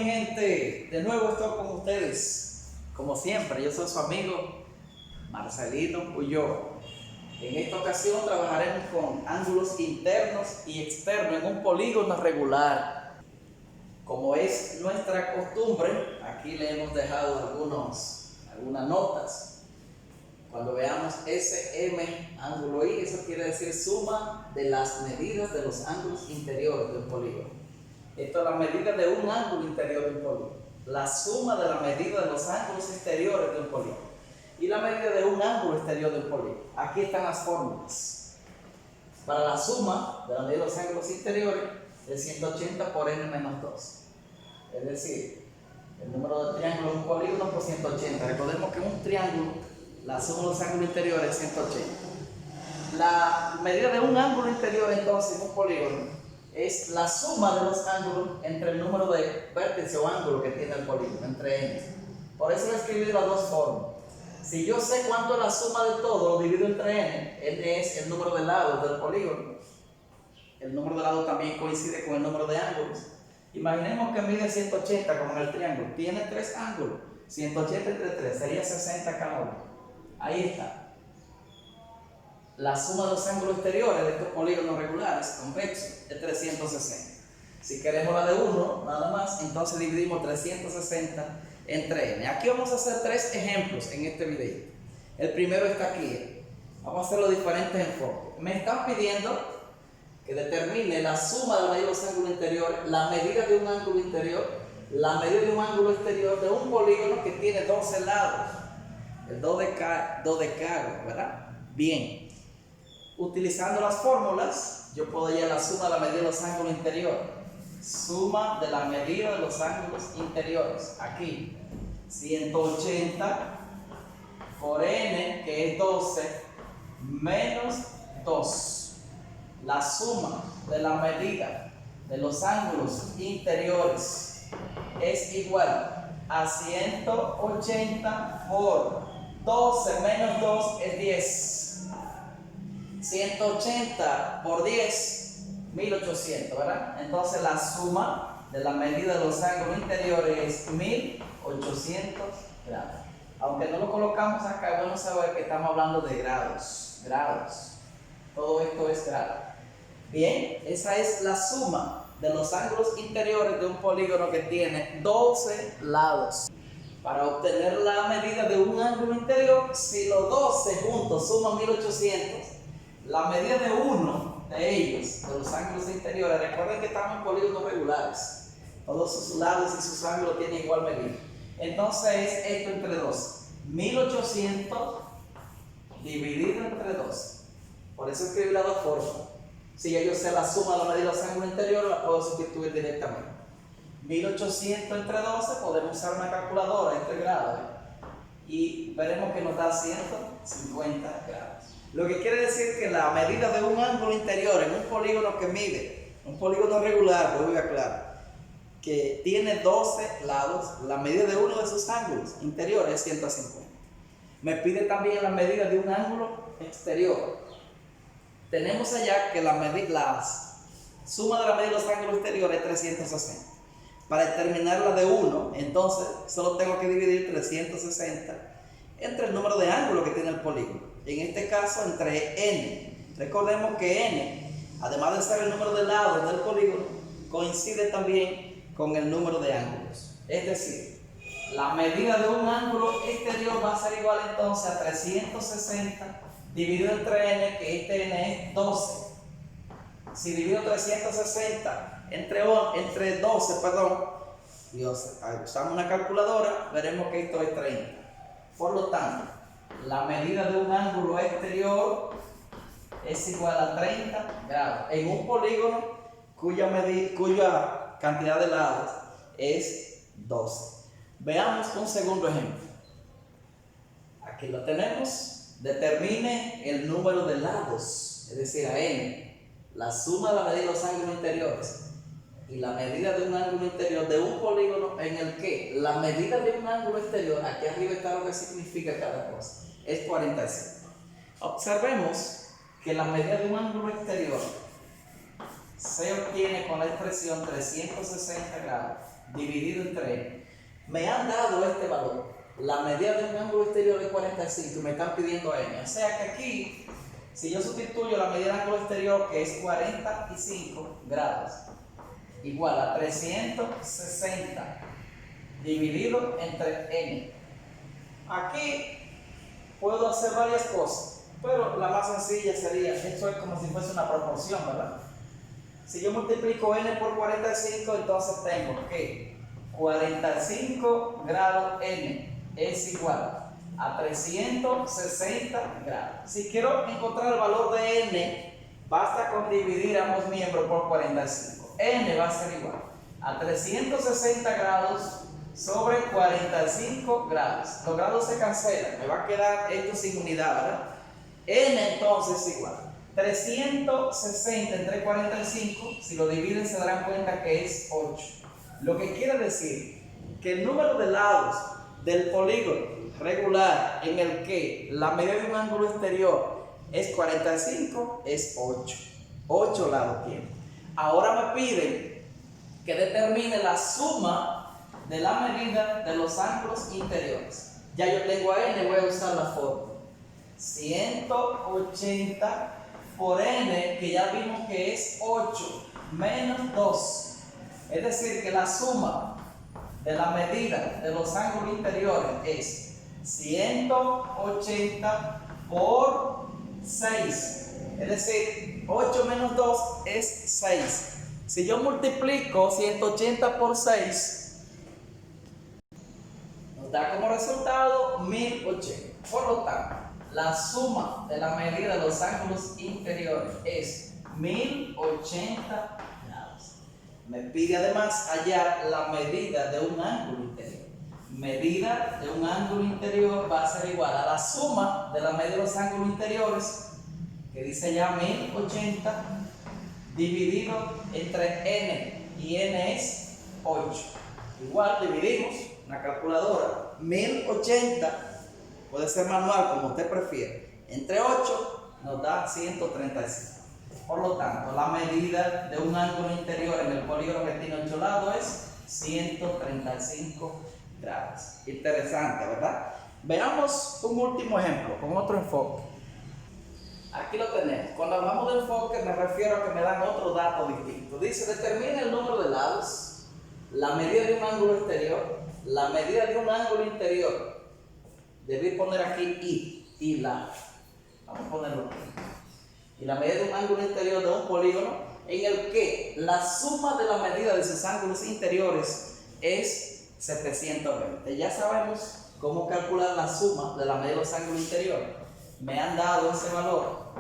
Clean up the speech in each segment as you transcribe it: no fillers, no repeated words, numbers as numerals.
gente, de nuevo estoy con ustedes, como siempre, yo soy su amigo Marcelino Ulloa. En esta ocasión trabajaremos con ángulos internos y externos en un polígono regular. Como es nuestra costumbre, aquí le hemos dejado algunas notas. Cuando veamos SM ángulo I, eso quiere decir suma de las medidas de los ángulos interiores de un polígono. Esto es la medida de un ángulo interior de un polígono, la suma de la medida de los ángulos exteriores de un polígono y la medida de un ángulo exterior de un polígono. Aquí están las fórmulas. Para la suma de la medida de los ángulos interiores es 180 por n menos 2. Es decir, el número de triángulos de un polígono por 180. Recordemos que en un triángulo la suma de los ángulos interiores es 180. La medida de un ángulo interior entonces en un polígono es la suma de los ángulos entre el número de vértices o ángulos que tiene el polígono, entre n. Por eso lo escribí de las dos formas. Si yo sé cuánto es la suma de todo, lo divido entre n. N es el número de lados del polígono. El número de lados también coincide con el número de ángulos. Imaginemos que mide 180 como en el triángulo. Tiene tres ángulos. 180 entre 3 sería 60 cada uno. Ahí está. La suma de los ángulos exteriores de estos polígonos regulares convexos es 360. Si queremos la de 1, nada más, entonces dividimos 360 entre n. Aquí vamos a hacer tres ejemplos en este video. El primero está aquí. Vamos a hacer los diferentes enfoques. Me están pidiendo que determine la suma de la medida de los ángulos interiores, la medida de un ángulo interior, la medida de un ángulo exterior de un polígono que tiene 12 lados. El dodecago, ¿verdad? Bien. Utilizando las fórmulas, yo puedo hallar la suma de la medida de los ángulos interiores. Suma de la medida de los ángulos interiores. Aquí, 180 por n, que es 12, menos 2. La suma de la medida de los ángulos interiores es igual a 180 por 12 menos 2 es 10. 180 por 10, 1800, ¿verdad? Entonces la suma de la medida de los ángulos interiores es 1800 grados. Aunque no lo colocamos acá, es bueno saber que estamos hablando de grados. Todo esto es grado. Bien, esa es la suma de los ángulos interiores de un polígono que tiene 12 lados. Para obtener la medida de un ángulo interior, si los 12 juntos suman 1800, la medida de uno de ellos, de los ángulos interiores, recuerden que estamos en polígonos regulares. Todos sus lados y sus ángulos tienen igual medida. Entonces es esto entre 2. 1800 dividido entre 2. Por eso escribí las dos formas. Si yo sé la suma de la medida de los ángulos interiores, la puedo sustituir directamente. 1800 entre 12, podemos usar una calculadora entre grados y veremos que nos da 150 grados. Lo que quiere decir que la medida de un ángulo interior en un polígono que mide, un polígono regular, voy a aclarar, que tiene 12 lados, la medida de uno de sus ángulos interiores es 150. Me pide también la medida de un ángulo exterior. Tenemos allá que la suma de la medida de los ángulos exteriores es 360. Para determinar la de 1, entonces solo tengo que dividir 360 entre el número de ángulos que tiene el polígono. En este caso entre n. Recordemos que n, además de ser el número de lados del polígono, coincide también con el número de ángulos. Es decir, la medida de un ángulo exterior va a ser igual entonces a 360 dividido entre n, que este n es 12. Si divido 360 entre 12, usamos una calculadora, veremos que esto es 30. Por lo tanto, la medida de un ángulo exterior es igual a 30 grados en un polígono cuya cantidad de lados es 12. Veamos un segundo ejemplo. Aquí lo tenemos. Determine el número de lados, es decir, a n, la suma de la medida de los ángulos interiores y la medida de un ángulo interior de un polígono en el que la medida de un ángulo exterior, aquí arriba está lo que significa cada cosa, es 45. Observemos que la medida de un ángulo exterior se obtiene con la expresión 360 grados dividido entre n. Me han dado este valor. La medida de un ángulo exterior es 45 y me están pidiendo n. O sea que aquí, si yo sustituyo la medida del ángulo exterior, que es 45 grados, igual a 360 dividido entre n. Aquí puedo hacer varias cosas, pero la más sencilla sería, esto es como si fuese una proporción, ¿verdad? Si yo multiplico n por 45, entonces tengo que 45 grados n es igual a 360 grados. Si quiero encontrar el valor de n, basta con dividir ambos miembros por 45. N va a ser igual a 360 grados sobre 45 grados. Los grados se cancelan, me va a quedar esto sin unidad, ¿verdad? N entonces es igual 360 entre 45, si lo dividen se darán cuenta que es 8. Lo que quiere decir que el número de lados del polígono regular en el que la medida de un ángulo exterior es 45 es 8. 8 lados tiene. Ahora me piden que determine la suma de la medida de los ángulos interiores. Ya yo tengo a n, voy a usar la fórmula 180 por n, que ya vimos que es 8 menos 2. Es decir, que la suma de la medida de los ángulos interiores es 180 por 6. Es decir, 8 menos 2 es 6. Si yo multiplico 180 por 6, nos da como resultado 1080. Por lo tanto, la suma de la medida de los ángulos interiores es 1080 grados. Me pide además hallar la medida de un ángulo interior. Medida de un ángulo interior va a ser igual a la suma de la medida de los ángulos interiores, que dice ya 1080, dividido entre n, y n es 8. Igual dividimos una calculadora, 1080, puede ser manual como usted prefiere, entre 8 nos da 135. Por lo tanto, la medida de un ángulo interior en el polígono que tiene 8 lados es 135 grados. Interesante, ¿verdad? Veamos un último ejemplo con otro enfoque. Aquí lo tenemos. Cuando hablamos de enfoque me refiero a que me dan otro dato distinto. Dice, determina el número de lados, la medida de un ángulo exterior, la medida de un ángulo interior. Debí poner aquí y la. Vamos a ponerlo aquí. Y la medida de un ángulo interior de un polígono en el que la suma de la medida de sus ángulos interiores es 720. Ya sabemos cómo calcular la suma de la medida de los ángulos interiores. Me han dado ese valor,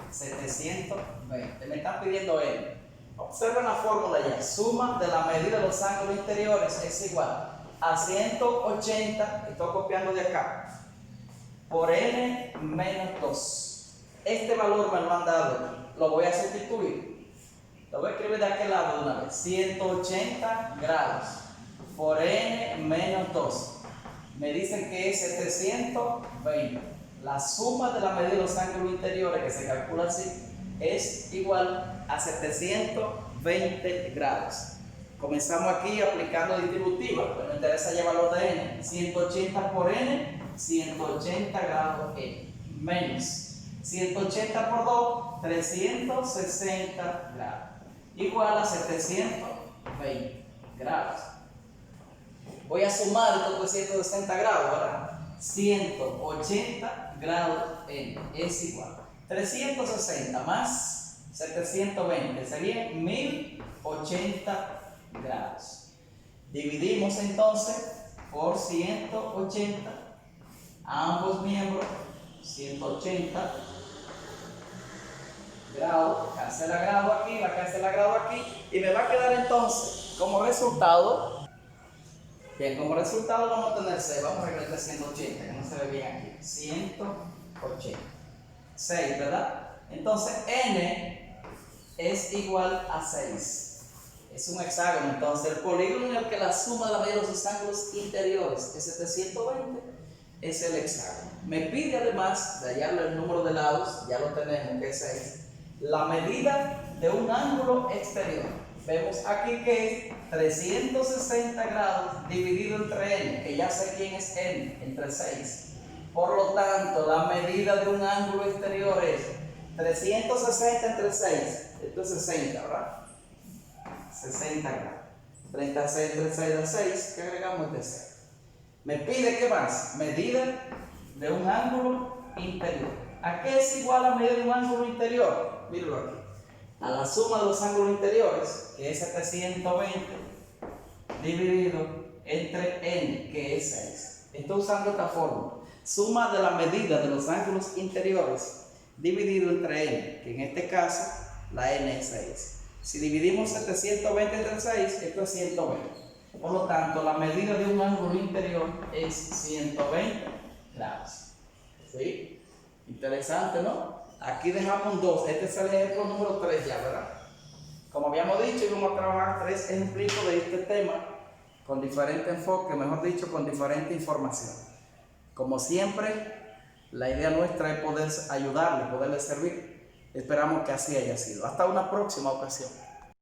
720. Me están pidiendo n. Observen la fórmula ya. Suma de la medida de los ángulos interiores es igual a 180, estoy copiando de acá, por n menos 2. Este valor me lo han dado, lo voy a sustituir. Lo voy a escribir de aquel lado de una vez. 180 grados por n menos 2. Me dicen que es 720. La suma de la medida de los ángulos interiores, que se calcula así, es igual a 720 grados. Comenzamos aquí aplicando distributiva, pero me interesa ya el valor de n. 180 por n, 180 grados n, menos 180 por 2, 360 grados, igual a 720 grados. Voy a sumar estos 360 grados, ¿verdad? 180 grados n es igual a 360 más 720, sería 1080 grados. Dividimos entonces por 180, ambos miembros, 180 grados, cancela grado aquí, va a cancelar grado aquí, y me va a quedar entonces como resultado, bien, como resultado vamos a tener 6, vamos a regresar 180, que no se ve bien aquí, 180, 6, ¿verdad? Entonces n es igual a 6. Es un hexágono, entonces el polígono en el que la suma de la medida de sus ángulos interiores es 720, es el hexágono. Me pide además de hallarle el número de lados, ya lo tenemos, que es 6, la medida de un ángulo exterior. Vemos aquí que es 360 grados dividido entre n, que ya sé quién es n, entre 6. Por lo tanto, la medida de un ángulo exterior es 360 entre 6. Esto es 60, ¿verdad? 60 grados. 36 entre 6 da 6, que agregamos de 6. Me pide, ¿qué más? Medida de un ángulo interior. ¿A qué es igual la medida de un ángulo interior? Míralo aquí. A la suma de los ángulos interiores, que es 720, dividido entre n, que es 6. Estoy usando esta fórmula. Suma de la medida de los ángulos interiores dividido entre n, que en este caso la n es 6. Si dividimos 720 entre 6, esto es 120. Por lo tanto, la medida de un ángulo interior es 120 grados. ¿Sí? Interesante, ¿no? Aquí dejamos un 2. Este es el ejemplo número 3 ya, ¿verdad? Como habíamos dicho, íbamos a trabajar 3 ejemplos de este tema con diferente enfoque, mejor dicho, con diferente información. Como siempre, la idea nuestra es poder ayudarle, poderle servir. Esperamos que así haya sido. Hasta una próxima ocasión.